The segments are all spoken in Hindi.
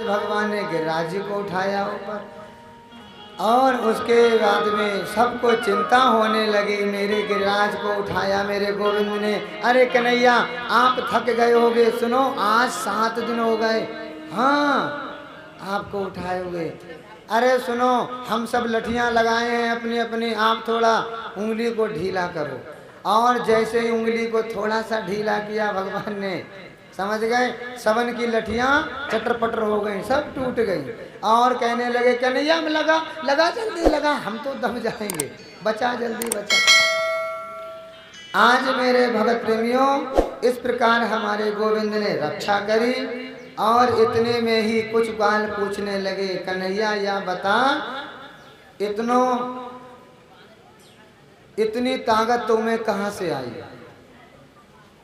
भगवान ने गिरिराज जी को उठाया ऊपर, और उसके बाद में सबको चिंता होने लगी। मेरे गिरिराज को उठाया मेरे गोविंद ने। अरे कन्हैया आप थक गए होगे, सुनो आज 7 दिन हो गए, हाँ आपको उठाए हुए। अरे सुनो हम सब लठियां लगाए हैं अपनी अपनी, आप थोड़ा उंगली को ढीला करो। और जैसे ही उंगली को थोड़ा सा ढीला किया भगवान ने, समझ गए, सबन की लठियां चटर पटर हो गई, सब टूट गई। और कहने लगे कन्हैया में लगा लगा जल्दी लगा, हम तो दब जाएंगे, बचा जल्दी बचा। आज मेरे भगत प्रेमियों इस प्रकार हमारे गोविंद ने रक्षा करी। और इतने में ही कुछ बाल पूछने लगे, कन्हैया या बता इतनी ताकत तुम्हें कहाँ से आई,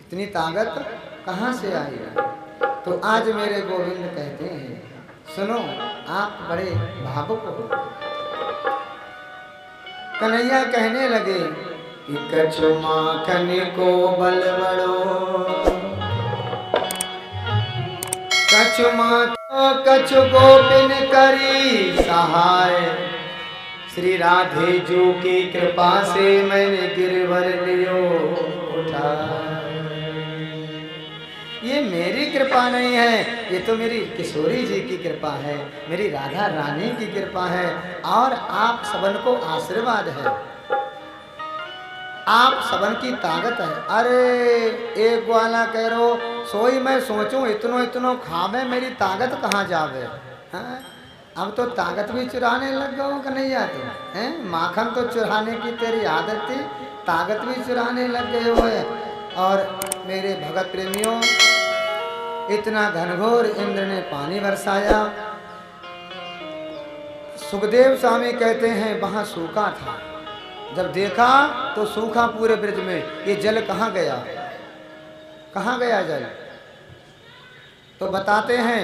इतनी ताकत कहाँ से आई। तो आज मेरे गोविंद कहते हैं सुनो आप बड़े भावुक हो। कन्हैया कहने लगे कि कछु माखन को बल बड़ो, कछु माखो कछु गोपिन करी सहाय, श्री राधे जू की कृपा से मैंने गिरवर लियो उठाए। ये मेरी कृपा नहीं है, ये तो मेरी किशोरी जी की कृपा है, मेरी राधा रानी की कृपा है, और आप सबन को आशीर्वाद है, आप सबन की ताकत है। अरे एक ग्वाला कह रो सोई मैं सोचूं इतनो इतनो खावे, मेरी ताकत कहाँ जावे। हाँ? अब तो ताकत भी चुराने लग गए हो कन्हैया, तो हैं माखन तो चुराने की तेरी आदत थी, ताकत भी चुराने लग गए हो। और मेरे भगत प्रेमियों इतना घनघोर इंद्र ने पानी बरसाया। सुखदेव स्वामी कहते हैं वहां सूखा था, जब देखा तो सूखा पूरे ब्रज में, ये जल कहाँ गया, कहाँ गया जल। तो बताते हैं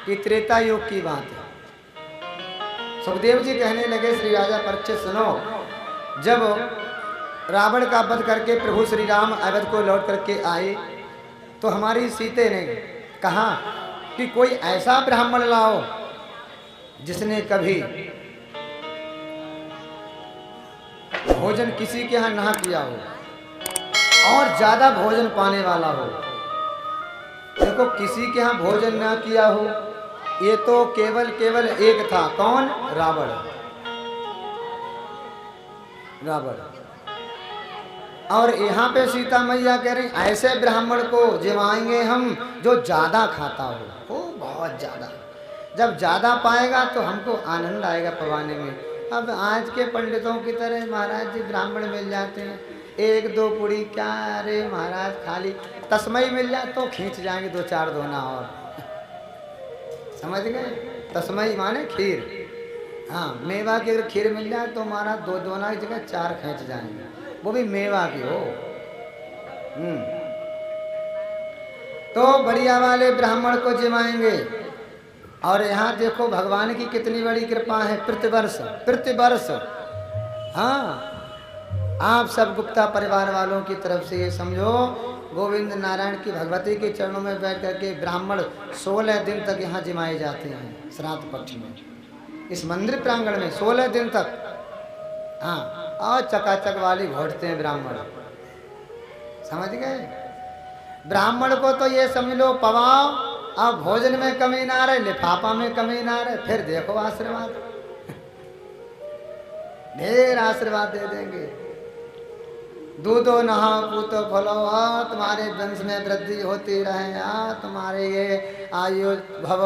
कि त्रेता युग की बात है। सुखदेव जी कहने लगे श्री राजा परीक्षित सुनो, जब रावण का वध करके प्रभु श्री राम अवध को लौट करके आए तो हमारी सीते ने कहा कि कोई ऐसा ब्राह्मण लाओ जिसने कभी भोजन किसी के यहाँ ना किया हो और ज्यादा भोजन पाने वाला हो। देखो किसी के यहाँ भोजन ना किया हो, ये तो केवल एक था, कौन, रावण। रावण। और यहाँ पे सीता मैया कह रही ऐसे ब्राह्मण को जिमाएंगे हम जो ज्यादा खाता हो, वो बहुत ज्यादा, जब ज्यादा पाएगा तो हमको आनंद आएगा पवाने में। अब आज के पंडितों की तरह महाराज जी ब्राह्मण मिल जाते हैं, 1-2 पुड़ी क्या, अरे महाराज खाली तस्मई मिल जाए तो खींच जाएंगे 2-4 दोना और, समझ गए। तस्मई माने खीर, हाँ मेवा की अगर खीर मिल जाए तो महाराज 2 दोना की जगह 4 खींच जाएंगे, वो भी मेवा की हो। तो बढ़िया वाले ब्राह्मण को जिमाएंगे। और यहाँ देखो भगवान की कितनी बड़ी कृपा है, प्रतिवर्ष हाँ आप सब गुप्ता परिवार वालों की तरफ से ये समझो, गोविंद नारायण की भगवती के चरणों में बैठ करके ब्राह्मण 16 दिन तक यहाँ जिमाए जाते हैं श्राद्ध पक्ष में, इस मंदिर प्रांगण में 16 दिन तक। हाँ और चकाचक वाली घोटते हैं ब्राह्मण, समझ गए। ब्राह्मण को तो ये समझ लो पवाओ, अब भोजन में कमी ना रहे, लिफाफा में कमी ना रहे, फिर देखो आशीर्वाद, ढेर आशीर्वाद दे देंगे। दूधो नहाओ पूतो फलो, तुम्हारे वंश में वृद्धि होती रहे, तुम्हारे ये आयु भव,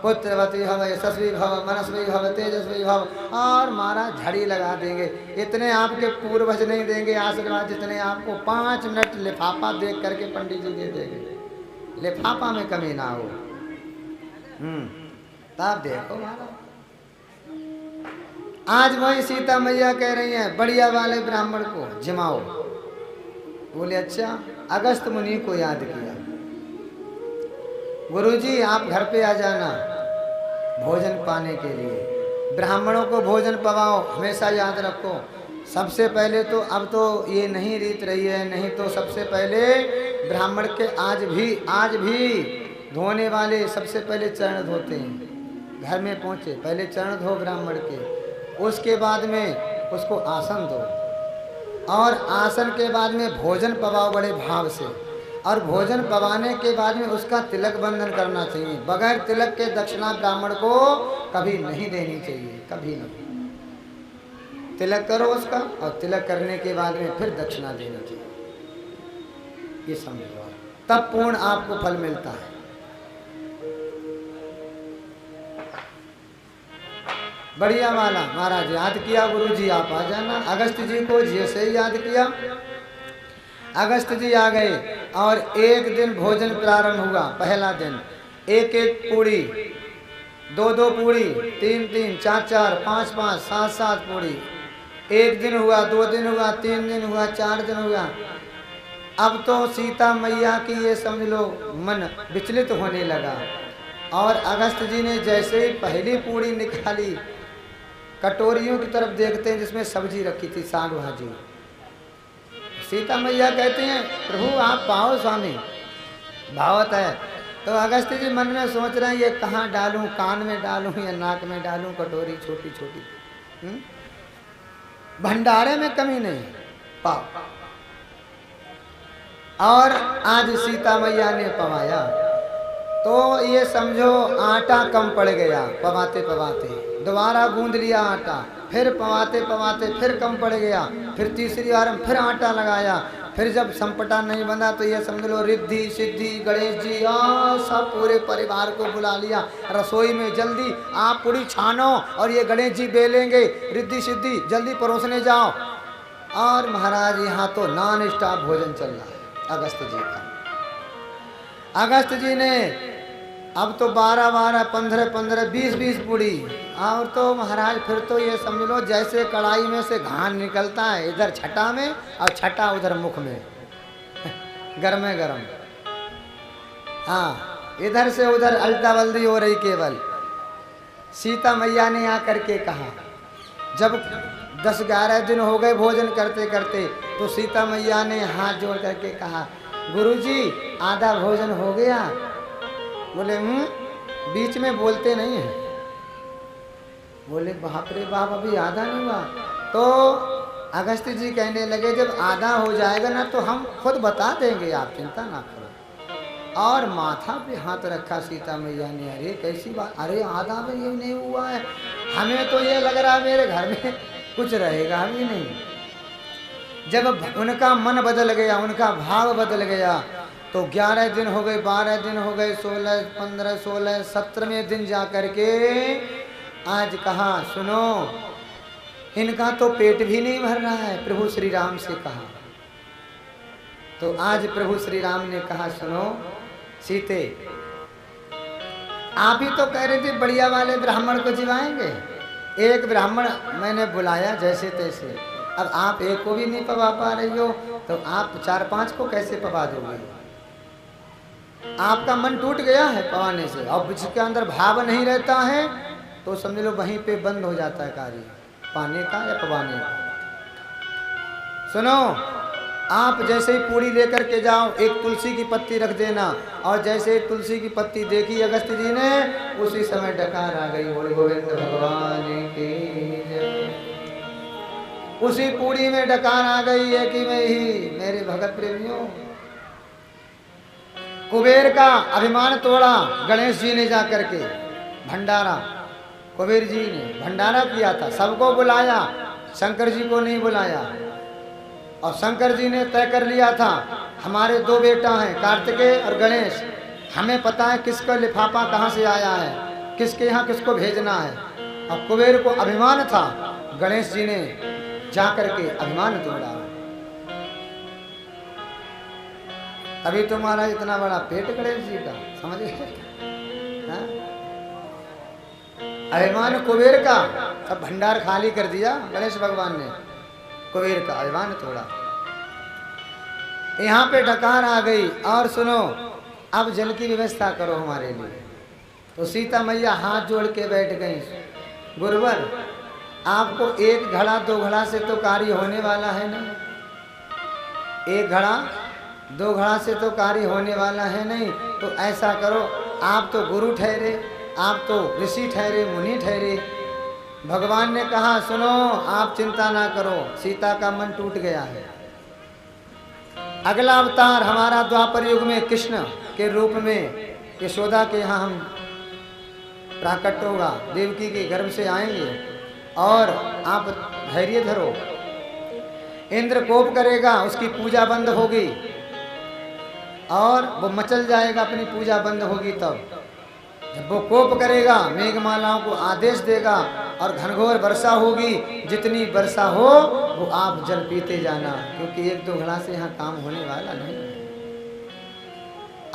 पुत्रवती भव, यशस्वी भव, मनस्वी भव, तेजस्वी भव, और महाराज झड़ी लगा देंगे। इतने आपके पूर्वज नहीं देंगे आशीर्वाद जितने आपको 5 मिनट लिफाफा देख करके पंडित जी दे देंगे, लिफाफा में कमी ना हो। तब देखो महाराज, आज वही सीता मैया कह रही हैं बढ़िया वाले ब्राह्मण को जिमाओ। बोले अच्छा, अगस्त मुनि को याद किया, गुरुजी आप घर पे आ जाना भोजन पाने के लिए, ब्राह्मणों को भोजन पवाओ, हमेशा याद रखो। सबसे पहले तो अब तो ये नहीं रीत रही है, नहीं तो सबसे पहले ब्राह्मण के आज भी धोने वाले सबसे पहले चरण धोते हैं, घर में पहुँचे, पहले चरण धो ब्राह्मण के, उसके बाद में उसको आसन दो, और आसन के बाद में भोजन पवाओ बड़े भाव से, और भोजन पवाने के बाद में उसका तिलक बंधन करना चाहिए। बगैर तिलक के दक्षिणा ब्राह्मण को कभी नहीं देनी चाहिए, कभी नहीं। तिलक करो उसका, और तिलक करने के बाद में फिर दक्षिणा देनी चाहिए, ये समझो, तब पूर्ण आपको फल मिलता है। बढ़िया वाला महाराज याद किया, गुरु जी आप आ जाना। अगस्त जी को जैसे ही याद किया, अगस्त जी आ गए, और एक दिन भोजन प्रारंभ हुआ। पहला दिन एक एक पूड़ी, दो दो पूड़ी, तीन तीन, चार चार, पाँच पाँच, सात सात पूड़ी। एक दिन हुआ, दो दिन हुआ, तीन दिन हुआ, चार दिन हुआ। अब तो सीता मैया की ये समझ लो मन विचलित होने लगा, और अगस्त जी ने जैसे ही पहली पूड़ी निकाली, कटोरियों की तरफ देखते हैं जिसमें सब्जी रखी थी, साग भाजी। सीता मैया कहते हैं प्रभु आप पाओ स्वामी, भावत है। तो अगस्त जी मन में सोच रहे हैं ये कहाँ डालूं, कान में डालूं या नाक में डालूं, कटोरी छोटी छोटी। भंडारे में कमी नहीं, पाओ। और आज सीता मैया ने पवाया, तो ये समझो आटा कम पड़ गया, पवाते पवाते दोबारा गूंद लिया आटा, फिर पवाते पवाते फिर कम पड़ गया, फिर तीसरी बार फिर आटा लगाया, फिर जब संपटा नहीं बना तो ये समझ लो रिद्धि सिद्धि गणेश जी सब पूरे परिवार को बुला लिया रसोई में, जल्दी आप पूरी छानो और ये गणेश जी बेलेंगे, रिद्धि सिद्धि जल्दी परोसने जाओ। और महाराज यहाँ तो नॉन स्टॉप भोजन चल रहा है अगस्त जी का। अगस्त जी ने अब तो 12-12, 15-15, 20-20 पूड़ी, और तो महाराज फिर तो ये समझ लो जैसे कढ़ाई में से घान निकलता है, इधर छटा में और छटा उधर मुख में गरमे गरम। हाँ, इधर से उधर अल्टा बल्दी हो रही केवल। सीता मैया ने आकर के कहा, जब 10-11 दिन हो गए भोजन करते करते, तो सीता मैया ने हाथ जोड़ करके कहा गुरुजी आधा भोजन हो गया। बोले बीच में बोलते नहीं है। बोले बाप रे बाप अभी आधा नहीं हुआ। तो अगस्त जी कहने लगे जब आधा हो जाएगा ना तो हम खुद बता देंगे, आप चिंता ना करो। और माथा पे हाथ रखा सीता मैया ने, अरे कैसी बात, अरे आधा में ये नहीं हुआ है, हमें तो ये लग रहा है मेरे घर में कुछ रहेगा भी नहीं। जब उनका मन बदल गया, उनका भाव बदल गया, तो 11 दिन हो गए, 12 दिन हो गए, 16, 15, 16, 17वें दिन जा कर के आज कहा सुनो इनका तो पेट भी नहीं भर रहा है, प्रभु श्री राम से कहा। तो आज प्रभु श्री राम ने कहा सुनो सीते, आप ही तो कह रहे थे बढ़िया वाले ब्राह्मण को जिवाएंगे, एक ब्राह्मण मैंने बुलाया जैसे तैसे, अब आप एक को भी नहीं पवा पा रही हो, तो आप 4-5 को कैसे पवा दोगे? आपका मन टूट गया है पवाने से, और जिसके अंदर भाव नहीं रहता है तो समझ लो वहीं पे बंद हो जाता है कार्य पाने का या पवाने का। सुनो, आप जैसे ही पूरी लेकर के जाओ, एक तुलसी की पत्ती रख देना, और जैसे ही तुलसी की पत्ती देखी अगस्त जी ने, उसी समय डकार आ गई, बोले गोविंद भगवान की जय। उसी पूरी में डकार आ गई है कि मैं ही मेरे भगत प्रेमियों। कुबेर का अभिमान तोड़ा गणेश जी ने जाकर के, भंडारा कुबेर जी ने भंडारा किया था, सबको बुलाया, शंकर जी को नहीं बुलाया। और शंकर जी ने तय कर लिया था हमारे 2 बेटा हैं कार्तिकेय और गणेश, हमें पता है किसका लिफाफा कहाँ से आया है, किसके यहाँ किसको भेजना है। और कुबेर को अभिमान था, गणेश जी ने जाकर के अभिमान तोड़ा। तभी तो महाराज इतना बड़ा पेट गणेश जी का, समझ गए? अभिमान कुबेर का, अब भंडार खाली कर दिया गणेश भगवान ने, कुबेर का अभिमान तोड़ा। यहाँ पे डकार आ गई, और सुनो अब जल की व्यवस्था करो हमारे लिए। तो सीता मैया हाथ जोड़ के बैठ गई, गुरुवर आपको 1 घड़ा 2 घड़ा से तो कार्य होने वाला है नहीं, 1 घड़ा 2 घड़ा से तो कार्य होने वाला है नहीं। तो ऐसा करो, आप तो गुरु ठहरे, आप तो ऋषि ठहरे, मुनि ठहरे। भगवान ने कहा सुनो, आप चिंता ना करो, सीता का मन टूट गया है। अगला अवतार हमारा द्वापर युग में कृष्ण के रूप में यशोदा के यहाँ हम प्राकट होगा, देवकी के गर्भ से आएंगे और आप धैर्य धरो। इंद्र कोप करेगा, उसकी पूजा बंद होगी और वो मचल जाएगा, अपनी पूजा बंद होगी। तब जब वो कोप करेगा, मेघमालाओं को आदेश देगा और घनघोर वर्षा होगी। जितनी वर्षा हो वो आप जल पीते जाना, क्योंकि एक दो घड़ा से यहाँ काम होने वाला नहीं।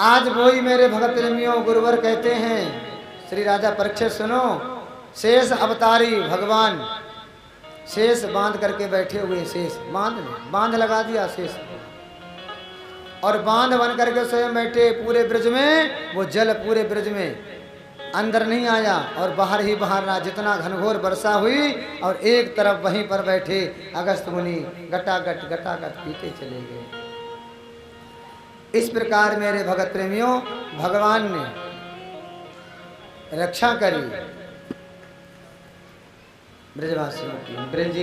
आज वही मेरे भगत प्रेमियों गुरुवर कहते हैं, श्री राजा परीक्षित सुनो, शेष अवतारी भगवान शेष बांध करके बैठे हुए, शेष बांध लगा दिया शेष, और बांध बन करके स्वयं बैठे पूरे ब्रज में। वो जल पूरे ब्रज में अंदर नहीं आया और बाहर ही बाहर रहा। जितना घनघोर वर्षा हुई और एक तरफ वहीं पर बैठे अगस्त मुनि गटागट गटागट पीते चले गए। इस प्रकार मेरे भगत प्रेमियों भगवान ने रक्षा करी ब्रजवासियों की। ब्रज